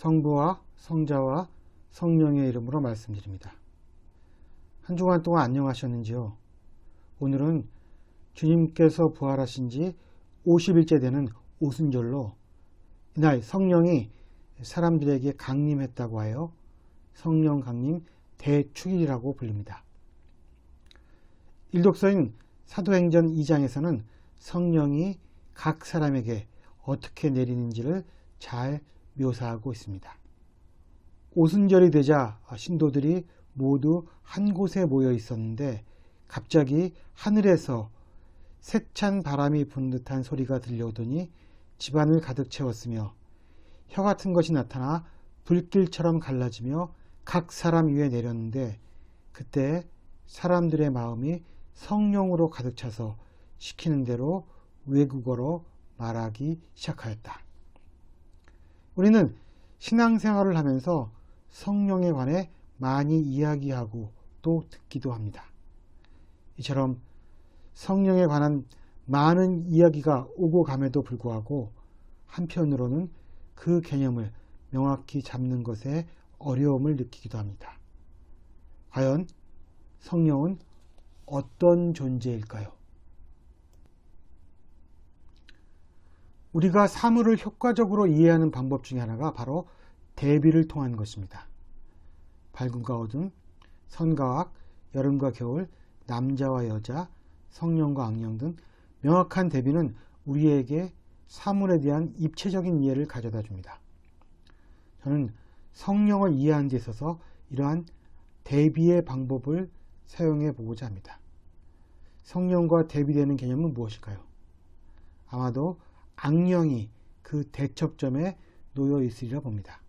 성부와 성자와 성령의 이름으로 말씀드립니다. 한 주간 동안 안녕하셨는지요? 오늘은 주님께서 부활하신 지 50일째 되는 오순절로 이날 성령이 사람들에게 강림했다고 하여 성령 강림 대축일이라고 불립니다. 일독서인 사도행전 2장에서는 성령이 각 사람에게 어떻게 내리는지를 잘 묘사하고 있습니다. 오순절이 되자 신도들이 모두 한 곳에 모여 있었는데 갑자기 하늘에서 세찬 바람이 부는 듯한 소리가 들려오더니 집안을 가득 채웠으며 혀 같은 것이 나타나 불길처럼 갈라지며 각 사람 위에 내렸는데 그때 사람들의 마음이 성령으로 가득 차서 시키는 대로 외국어로 말하기 시작하였다. 우리는 신앙생활을 하면서 성령에 관해 많이 이야기하고 또 듣기도 합니다. 이처럼 성령에 관한 많은 이야기가 오고 감에도 불구하고 한편으로는 그 개념을 명확히 잡는 것에 어려움을 느끼기도 합니다. 과연 성령은 어떤 존재일까요? 우리가 사물을 효과적으로 이해하는 방법 중에 하나가 바로 대비를 통한 것입니다. 밝음과 어둠, 선과 악, 여름과 겨울, 남자와 여자, 성령과 악령 등 명확한 대비는 우리에게 사물에 대한 입체적인 이해를 가져다 줍니다. 저는 성령을 이해하는 데 있어서 이러한 대비의 방법을 사용해 보고자 합니다. 성령과 대비되는 개념은 무엇일까요? 아마도 악령이 그 대척점에 놓여 있으리라 봅니다.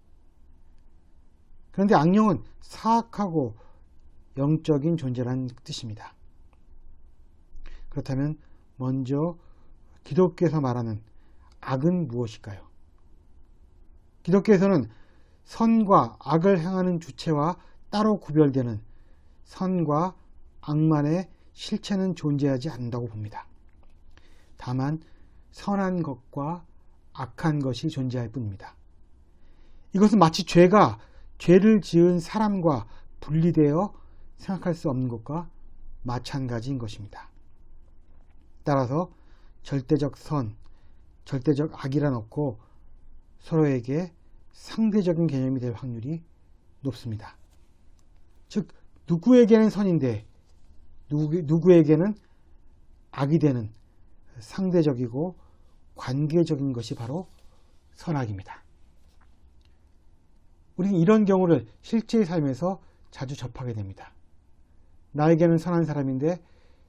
그런데 악령은 사악하고 영적인 존재라는 뜻입니다. 그렇다면 먼저 기독교에서 말하는 악은 무엇일까요? 기독교에서는 선과 악을 행하는 주체와 따로 구별되는 선과 악만의 실체는 존재하지 않는다고 봅니다. 다만 선한 것과 악한 것이 존재할 뿐입니다. 이것은 마치 죄가 죄를 지은 사람과 분리되어 생각할 수 없는 것과 마찬가지인 것입니다. 따라서 절대적 선, 절대적 악이라 놓고 서로에게 상대적인 개념이 될 확률이 높습니다. 즉 누구에게는 선인데 누구에게는 악이 되는 상대적이고 관계적인 것이 바로 선악입니다. 우리는 이런 경우를 실제 삶에서 자주 접하게 됩니다. 나에게는 선한 사람인데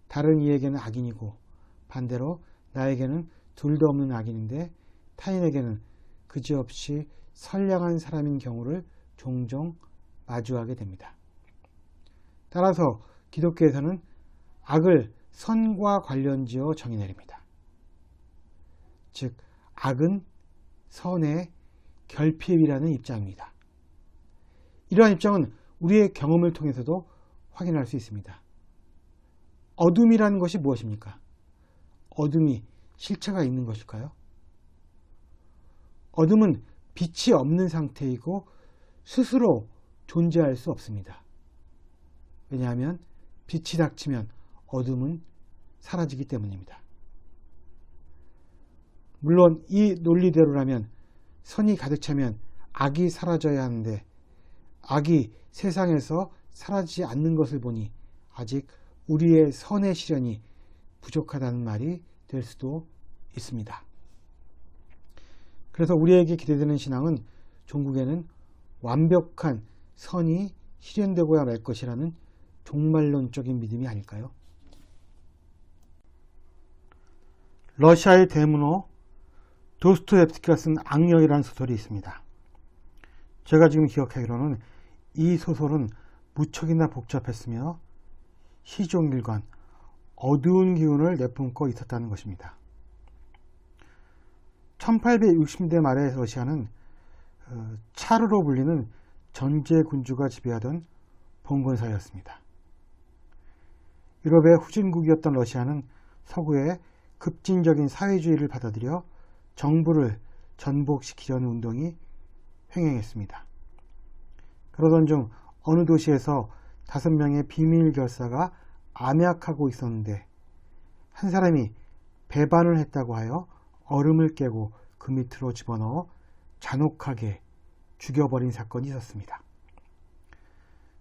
다른 이에게는 악인이고 반대로 나에게는 둘도 없는 악인인데 타인에게는 그지없이 선량한 사람인 경우를 종종 마주하게 됩니다. 따라서 기독교에서는 악을 선과 관련지어 정의 내립니다. 즉 악은 선의 결핍이라는 입장입니다. 이러한 입장은 우리의 경험을 통해서도 확인할 수 있습니다. 어둠이라는 것이 무엇입니까? 어둠이 실체가 있는 것일까요? 어둠은 빛이 없는 상태이고 스스로 존재할 수 없습니다. 왜냐하면 빛이 닥치면 어둠은 사라지기 때문입니다. 물론 이 논리대로라면 선이 가득 차면 악이 사라져야 하는데 악이 세상에서 사라지지 않는 것을 보니 아직 우리의 선의 실현이 부족하다는 말이 될 수도 있습니다. 그래서 우리에게 기대되는 신앙은 종국에는 완벽한 선이 실현되고야 말 것이라는 종말론적인 믿음이 아닐까요? 러시아의 대문호 도스토옙스키가 쓴 악령이라는 소설이 있습니다. 제가 지금 기억하기로는 이 소설은 무척이나 복잡했으며 시종일관 어두운 기운을 내뿜고 있었다는 것입니다. 1860년대 말에 러시아는 차르로 불리는 전제군주가 지배하던 봉건사였습니다. 유럽의 후진국이었던 러시아는 서구의 급진적인 사회주의를 받아들여 정부를 전복시키려는 운동이 횡행했습니다. 그러던 중 어느 도시에서 5명의 비밀 결사가 암약하고 있었는데 한 사람이 배반을 했다고 하여 얼음을 깨고 그 밑으로 집어넣어 잔혹하게 죽여버린 사건이 있었습니다.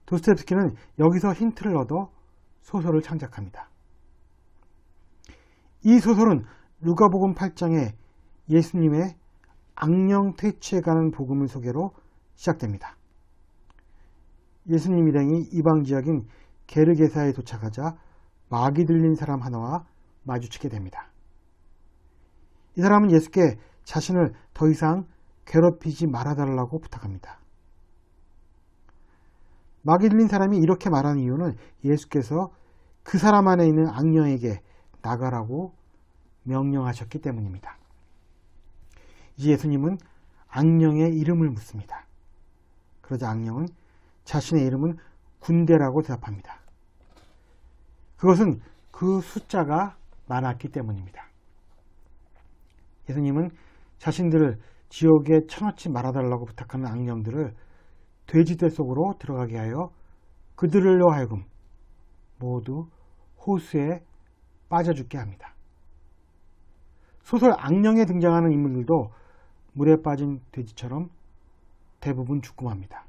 도스토옙스키는 여기서 힌트를 얻어 소설을 창작합니다. 이 소설은 누가복음 8장에 예수님의 악령 퇴치에 관한 복음을 소개로 시작됩니다. 예수님 일행이 이방 지역인 게르게사에 도착하자 마귀 들린 사람 하나와 마주치게 됩니다. 이 사람은 예수께 자신을 더 이상 괴롭히지 말아달라고 부탁합니다. 마귀 들린 사람이 이렇게 말하는 이유는 예수께서 그 사람 안에 있는 악령에게 나가라고 명령하셨기 때문입니다. 이제 예수님은 악령의 이름을 묻습니다. 그러자 악령은 자신의 이름은 군대라고 대답합니다. 그것은 그 숫자가 많았기 때문입니다. 예수님은 자신들을 지옥에 쳐넣지 말아달라고 부탁하는 악령들을 돼지떼 속으로 들어가게 하여 그들로 하여금 모두 호수에 빠져 죽게 합니다. 소설 악령에 등장하는 인물들도 물에 빠진 돼지처럼 대부분 죽고 맙니다.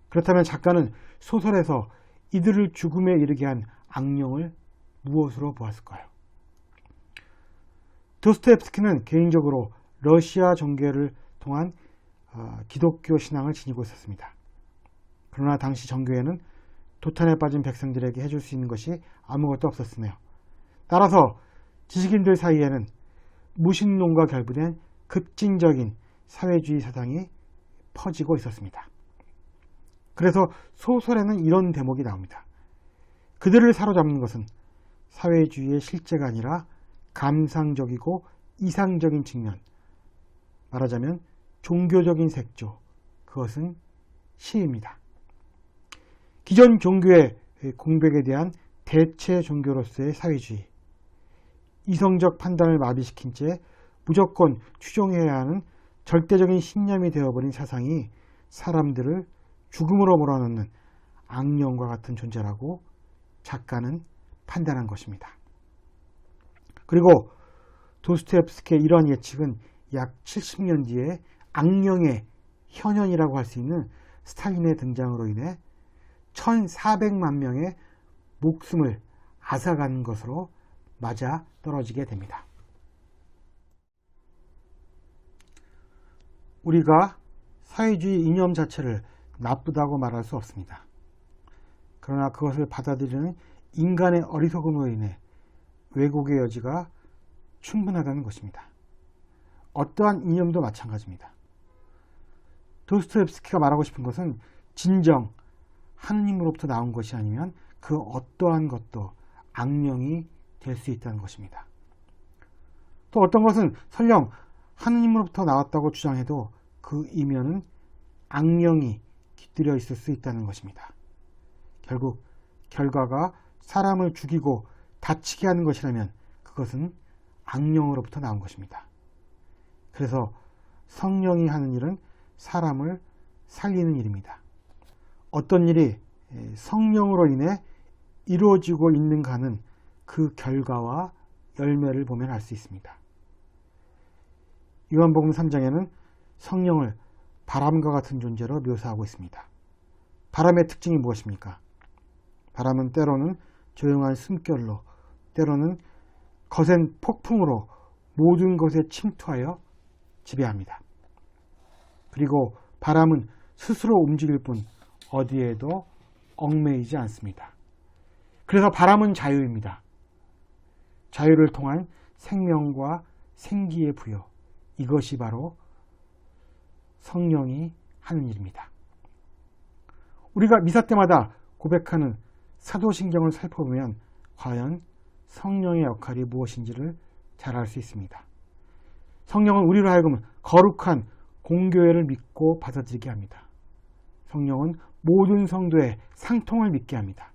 그렇다면 작가는 소설에서 이들을 죽음에 이르게 한 악령을 무엇으로 보았을까요? 도스토옙스키는 개인적으로 러시아 정교회를 통한 기독교 신앙을 지니고 있었습니다. 그러나 당시 정교회는 도탄에 빠진 백성들에게 해줄 수 있는 것이 아무것도 없었으며 따라서 지식인들 사이에는 무신론과 결부된 급진적인 사회주의 사상이 퍼지고 있었습니다. 그래서 소설에는 이런 대목이 나옵니다. 그들을 사로잡는 것은 사회주의의 실제가 아니라 감상적이고 이상적인 측면, 말하자면 종교적인 색조, 그것은 시입니다. 기존 종교의 공백에 대한 대체 종교로서의 사회주의, 이성적 판단을 마비시킨 채 무조건 추종해야 하는 절대적인 신념이 되어버린 사상이 사람들을 죽음으로 몰아넣는 악령과 같은 존재라고 작가는 판단한 것입니다. 그리고 도스토옙스키의 이러한 예측은 약 70년 뒤에 악령의 현현이라고 할 수 있는 스탈린의 등장으로 인해 1400만 명의 목숨을 앗아간 것으로 맞아 떨어지게 됩니다. 우리가 사회주의 이념 자체를 나쁘다고 말할 수 없습니다. 그러나 그것을 받아들이는 인간의 어리석음으로 인해 왜곡의 여지가 충분하다는 것입니다. 어떠한 이념도 마찬가지입니다. 도스토옙스키가 말하고 싶은 것은 진정 하느님으로부터 나온 것이 아니면 그 어떠한 것도 악령이 될 수 있다는 것입니다. 또 어떤 것은 설령 하느님으로부터 나왔다고 주장해도 그 이면은 악령이 깃들여 있을 수 있다는 것입니다. 결국 결과가 사람을 죽이고 다치게 하는 것이라면 그것은 악령으로부터 나온 것입니다. 그래서 성령이 하는 일은 사람을 살리는 일입니다. 어떤 일이 성령으로 인해 이루어지고 있는가는 그 결과와 열매를 보면 알 수 있습니다. 요한복음 3장에는 성령을 바람과 같은 존재로 묘사하고 있습니다. 바람의 특징이 무엇입니까? 바람은 때로는 조용한 숨결로, 때로는 거센 폭풍으로 모든 것에 침투하여 지배합니다. 그리고 바람은 스스로 움직일 뿐 어디에도 얽매이지 않습니다. 그래서 바람은 자유입니다. 자유를 통한 생명과 생기의 부여, 이것이 바로 성령이 하는 일입니다. 우리가 미사 때마다 고백하는 사도신경을 살펴보면 과연 성령의 역할이 무엇인지를 잘 알 수 있습니다. 성령은 우리로 하여금 거룩한 공교회를 믿고 받아들이게 합니다. 성령은 모든 성도의 상통을 믿게 합니다.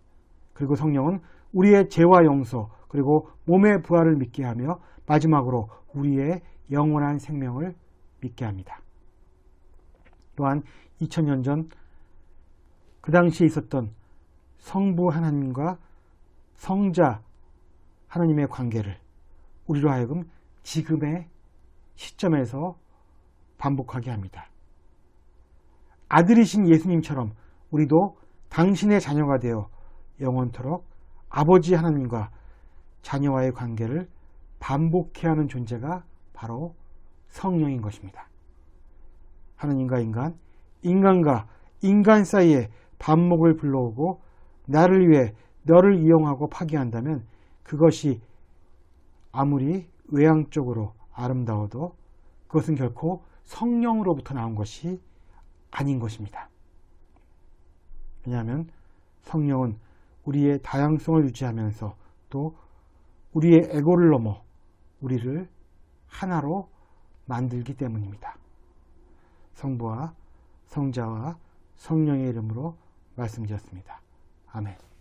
그리고 성령은 우리의 죄와 용서, 그리고 몸의 부활을 믿게 하며 마지막으로 우리의 영원한 생명을 믿게 합니다. 또한 2000년 전 그 당시에 있었던 성부 하나님과 성자 하나님의 관계를 우리로 하여금 지금의 시점에서 반복하게 합니다. 아들이신 예수님처럼 우리도 당신의 자녀가 되어 영원토록 아버지 하나님과 자녀와의 관계를 반복해야 하는 존재가 바로 성령인 것입니다. 하나님과 인간, 인간과 인간 사이에 반목을 불러오고 나를 위해 너를 이용하고 파괴한다면 그것이 아무리 외향적으로 아름다워도 그것은 결코 성령으로부터 나온 것이 아닌 것입니다. 왜냐하면 성령은 우리의 다양성을 유지하면서 또 우리의 에고를 넘어 우리를 하나로 만들기 때문입니다. 성부와 성자와 성령의 이름으로 말씀드렸습니다. 아멘.